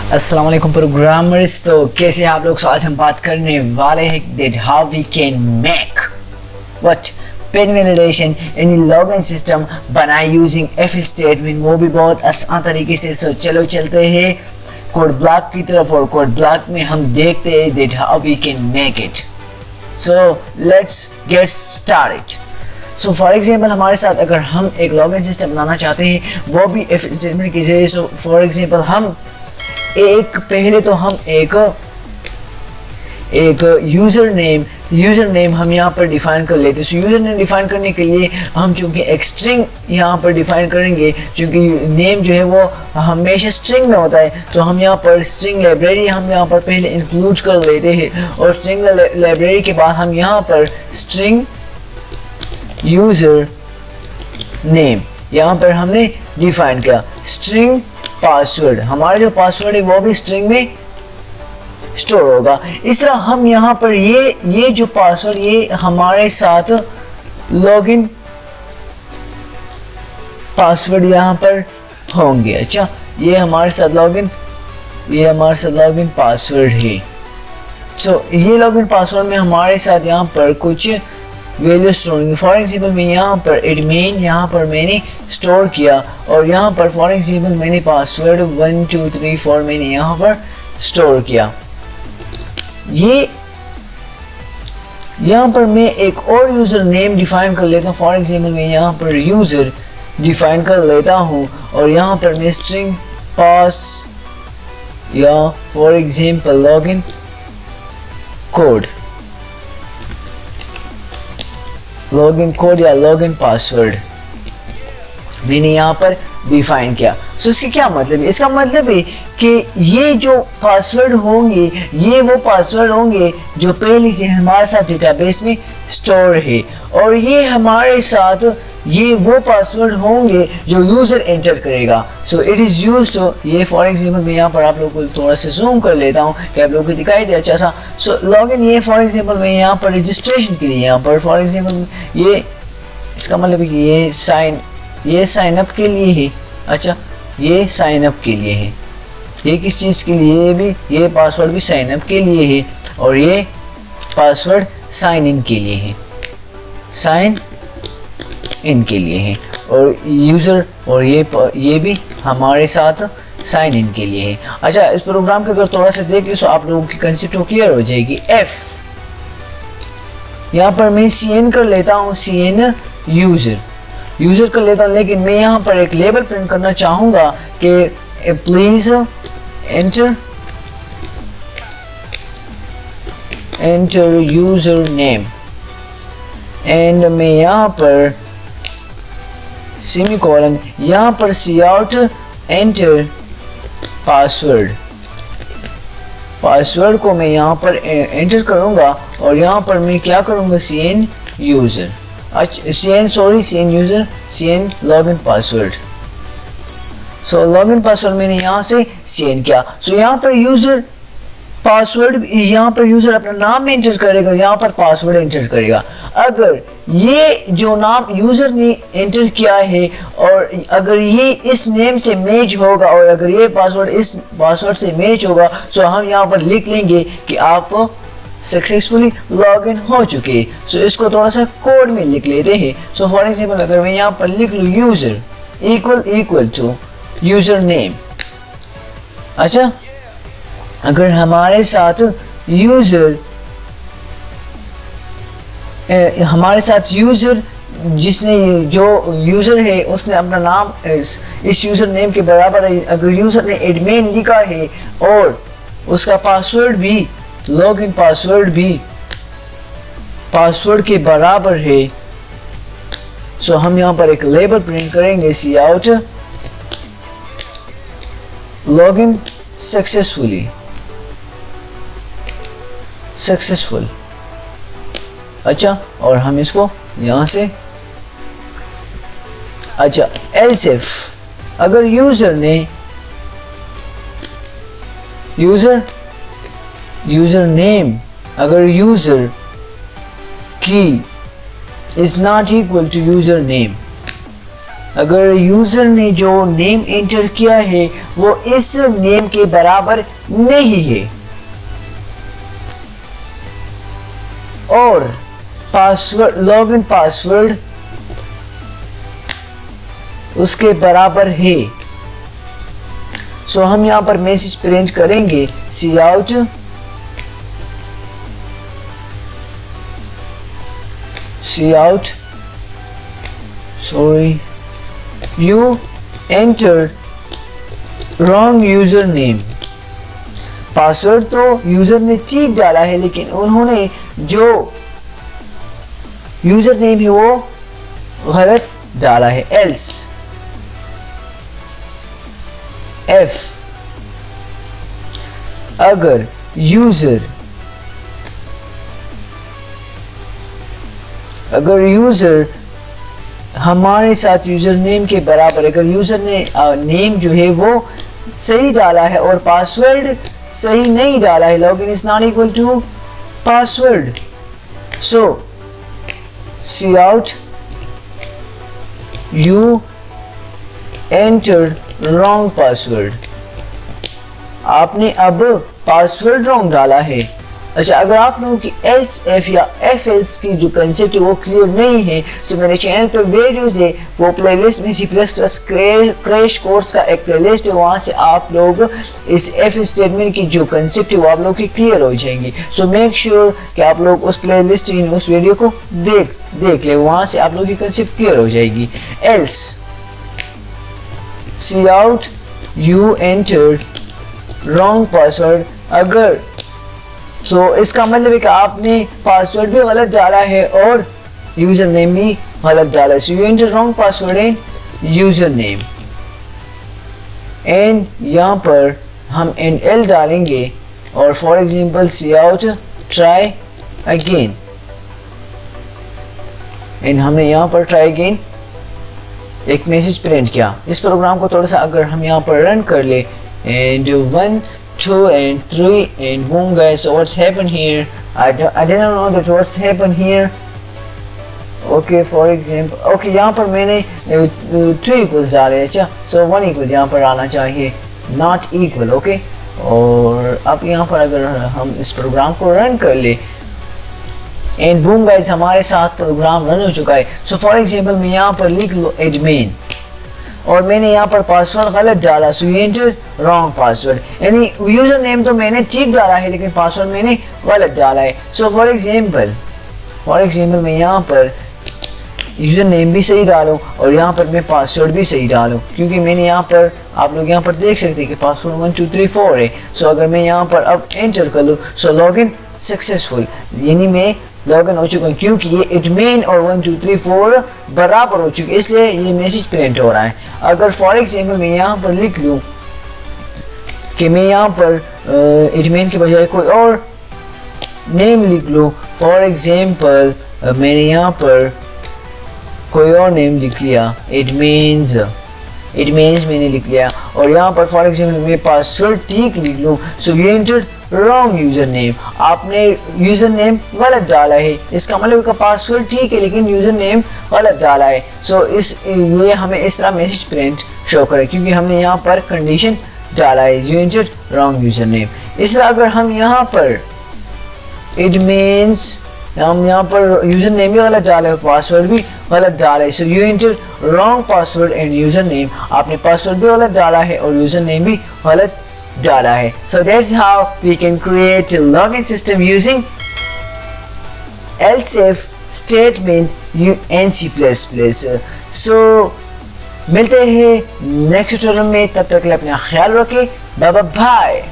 अस्सलाम वालेकुम प्रोग्रामर्स। तो कैसे हैं आप लोग? आज हम बात करने वाले हैं that how we can make what page validation in login system बनाए यूजिंग इफ स्टेटमेंट, वो भी बहुत आसान तरीके से। सो चलो चलते हैं कोड ब्लॉक की तरफ और कोड ब्लॉक में हम देखते हैं that how we can make it. So let's get started. So for example हमारे साथ अगर हम एक लॉगिन सिस्टम बनाना चाहते हैं वो भी इफ स्टेटमेंट के जरिए। सो फॉर एग्जाम्पल हम पहले तो हम एक यूज़र नेम हम यहाँ पर डिफाइन कर लेते हैं। सो यूज़र नेम डिफाइन करने के लिए हम चूँकि एक स्ट्रिंग यहाँ पर डिफाइन करेंगे, चूँकि नेम जो है वो हमेशा स्ट्रिंग में होता है, तो हम यहाँ पर स्ट्रिंग लाइब्रेरी हम यहाँ पर पहले इंक्लूड कर लेते हैं। और स्ट्रिंग लाइब्रेरी के बाद हम यहाँ पर स्ट्रिंग यूज़र नेम यहाँ पर हमने डिफाइन किया। स्ट्रिंग पासवर्ड, हमारा जो पासवर्ड है वो भी स्ट्रिंग में स्टोर होगा। इस तरह हम यहाँ पर ये जो पासवर्ड ये हमारे साथ लॉगिन पासवर्ड यहाँ पर होंगे। अच्छा, ये हमारे साथ लॉगिन पासवर्ड है। सो ये लॉगिन पासवर्ड में हमारे साथ यहाँ पर कुछ वैल्यू स्टोर होंगे। फॉर एग्जाम्पल मैं यहाँ पर एडमिन यहाँ पर मैंने स्टोर किया और यहाँ पर फॉर एग्जाम्पल मैंने पासवर्ड 1 2 3 4 मैंने यहाँ पर स्टोर किया। ये यहाँ पर मैं एक और यूज़र नेम डिफाइन कर लेता हूँ। फॉर एग्जाम्पल मैं यहाँ पर यूज़र डिफाइन कर लेता हूँ और यहाँ पर मैं स्ट्रिंग पास या फॉर एग्जाम्पल लॉगिन कोड या लॉगिन पासवर्ड मैंने यहाँ पर डिफाइन किया। सो इसका क्या मतलब है? इसका मतलब है कि ये जो पासवर्ड होंगे ये वो पासवर्ड होंगे जो पहले से हमारे साथ डेटाबेस में स्टोर है, और ये हमारे साथ ये वो पासवर्ड होंगे जो यूज़र एंटर करेगा। So it is use to, ये फॉर एग्जाम्पल मैं यहाँ पर आप लोगों को थोड़ा सा जूम कर लेता हूँ कि आप लोगों को दिखाई दे अच्छा सा। सो लॉगिन ये फॉर एग्जाम्पल मैं यहाँ पर रजिस्ट्रेशन के लिए यहाँ पर फॉर एग्जाम्पल ये इसका मतलब है कि ये साइन अप के लिए है। अच्छा, ये साइन अप के लिए है। ये किस चीज़ के लिए? ये पासवर्ड भी साइन अप के लिए है और ये पासवर्ड साइन इन के लिए है, साइन इन के लिए है। और यूज़र और ये भी हमारे साथ साइन इन के लिए है। अच्छा, इस प्रोग्राम के अगर थोड़ा सा देख लो तो आप लोगों की कंसेप्ट क्लियर हो जाएगी। एफ यहाँ पर मैं cn कर लेता हूँ, cn यूज़र कर लेता हूँ, लेकिन मैं यहाँ पर एक लेबल प्रिंट करना चाहूँगा कि please enter user name, and मैं यहाँ पर सेमीकोलन यहाँ पर काउट एंटर पासवर्ड को मैं यहाँ पर एंटर करूँगा और यहाँ पर मैं क्या करूँगा cn user, cn user, cn login password. So login password मैंने यहाँ से cn किया। सो यहाँ पर यूज़र पासवर्ड, यहाँ पर यूज़र अपना नाम एंटर करेगा, यहाँ पर पासवर्ड एंटर करेगा। अगर ये जो नाम यूज़र ने एंटर किया है और अगर ये इस नेम से मैच होगा और अगर ये पासवर्ड इस पासवर्ड से मैच होगा, तो हम यहाँ पर लिख लेंगे कि आप सक्सेसफुली लॉगिन हो चुके। सो इसको थोड़ा सा कोड में लिख लेते हैं। सो फॉर एग्जाम्पल अगर मैं यहाँ पर लिख लूँ user equal to user name. अच्छा, अगर हमारे साथ यूज़र जिसने जो यूज़र है उसने अपना नाम इस यूज़र नेम के बराबर है, अगर यूज़र ने एडमिन लिखा है और उसका पासवर्ड भी लॉगिन पासवर्ड भी पासवर्ड के बराबर है, सो हम यहाँ पर एक लेबल प्रिंट करेंगे काउट लॉगिन सक्सेसफुल। अच्छा, और हम इसको यहाँ से अच्छा एल्स इफ अगर यूज़र नेम अगर यूज़र की is not equal to user name, अगर यूजर ने जो नेम एंटर किया है वो इस नेम के बराबर नहीं है और पासवर्ड लॉगिन पासवर्ड उसके बराबर है, सो हम यहां पर मैसेज प्रिंट करेंगे cout sorry you entered wrong username। Password तो यूजर ने ठीक डाला है लेकिन उन्होंने जो यूजर नेम है वो गलत डाला है। एल्स एफ अगर यूजर हमारे साथ यूजर नेम के बराबर, अगर यूजर ने नेम जो है वो सही डाला है और पासवर्ड सही नहीं डाला है, login is not equal to password, so cout you entered wrong password. आपने अब पासवर्ड रॉन्ग डाला है। अच्छा, अगर आप लोगों की एल्स एफ या एफ एल्स की जो कंसेप्ट है वो क्लियर नहीं है तो मेरे चैनल पर वीडियोज है, वो प्लेलिस्ट में C++ क्रैश कोर्स का एक प्लेलिस्ट है, वहाँ से आप लोग इस एफ स्टेटमेंट की जो कंसेप्ट है वो आप लोग की क्लियर हो जाएंगी। सो मेक श्योर कि आप लोग उस प्लेलिस्ट उस वीडियो को देख ले, वहाँ से आप लोग की कंसेप्ट क्लियर हो जाएगी। Else cout you entered wrong password, अगर इसका मतलब है कि आपने पासवर्ड भी गलत डाला है और यूजर नेम भी गलत डाला है। So you enter wrong password and user name, and यहाँ पर हम एंड एल डालेंगे और for example cout try again, and हमने यहाँ पर ट्राई अगेन एक मैसेज प्रिंट किया। इस प्रोग्राम को थोड़ा सा अगर हम यहाँ पर रन कर ले, and 1 2 and 3 and boom guys, so what's happened here? I didn't know that what's happened here. Okay, for example, okay, यहाँ पर मैंने 2 इक्वल्स डाले, अच्छा, so 1 इक्वल यहाँ पर आना चाहिए, not equal, okay। और अब यहाँ पर अगर हम इस प्रोग्राम को रन कर ले एंड बूम गाइस, हमारे साथ प्रोग्राम रन हो चुका है। सो फॉर एग्जांपल मैं यहाँ पर लिख लो एडमिन और मैंने यहाँ पर पासवर्ड गलत डाला, सो यू एंटर रॉन्ग पासवर्ड, यानी यूजर नेम तो मैंने ठीक डाला है लेकिन पासवर्ड मैंने गलत डाला है। सो फॉर एग्जांपल मैं यहाँ पर यूजर नेम भी सही डालूँ और यहाँ पर मैं पासवर्ड भी सही डालूँ, क्योंकि मैंने यहाँ पर आप लोग यहाँ पर देख सकते हैं कि पासवर्ड 1 2 3 4 है। सो अगर मैं यहाँ पर अब एंटर कर लूँ, सो लॉगिन सक्सेसफुल, यानी मैं लॉगिन हो चुका है, क्योंकि ये एडमिन और 1 2 3 4 बराबर हो चुके, इसलिए ये मैसेज प्रिंट हो रहा है। अगर फॉर एग्जांपल मैं यहाँ पर लिख लूँ कि मैं यहाँ पर एडमिन के बजाय कोई और नेम लिख लूँ, फॉर एग्जांपल मैंने यहाँ पर कोई और नेम लिख लिया, एडमिन्स मैंने लिख लिया, और यहाँ पर फॉर एग्जांपल मैं पासवर्ड ठीक लिख लूँ, so you entered wrong user name, आपने यूजर नेम गलत डाला है, इसका मतलब का पासवर्ड ठीक है लेकिन यूजर नेम गलत डाला है। सो ये हमें इस तरह मैसेज प्रिंट शो करे, क्योंकि हमने यहाँ पर कंडीशन डाला है you entered wrong user name. इस तरह अगर हम यहाँ पर इट मीन्स हम यहाँ पर यूजर नेम भी गलत डाला है, पासवर्ड भी गलत डाला है, so you enter wrong password and user name, आपने पासवर्ड भी गलत डाला है और यूजर नेम भी गलत डाला है। So that's how we can create a login system using else if statement in C++। So मिलते हैं नेक्स्ट ट्यूटोरियल में, तब तक के लिए अपना ख्याल रखें, बाय बाय।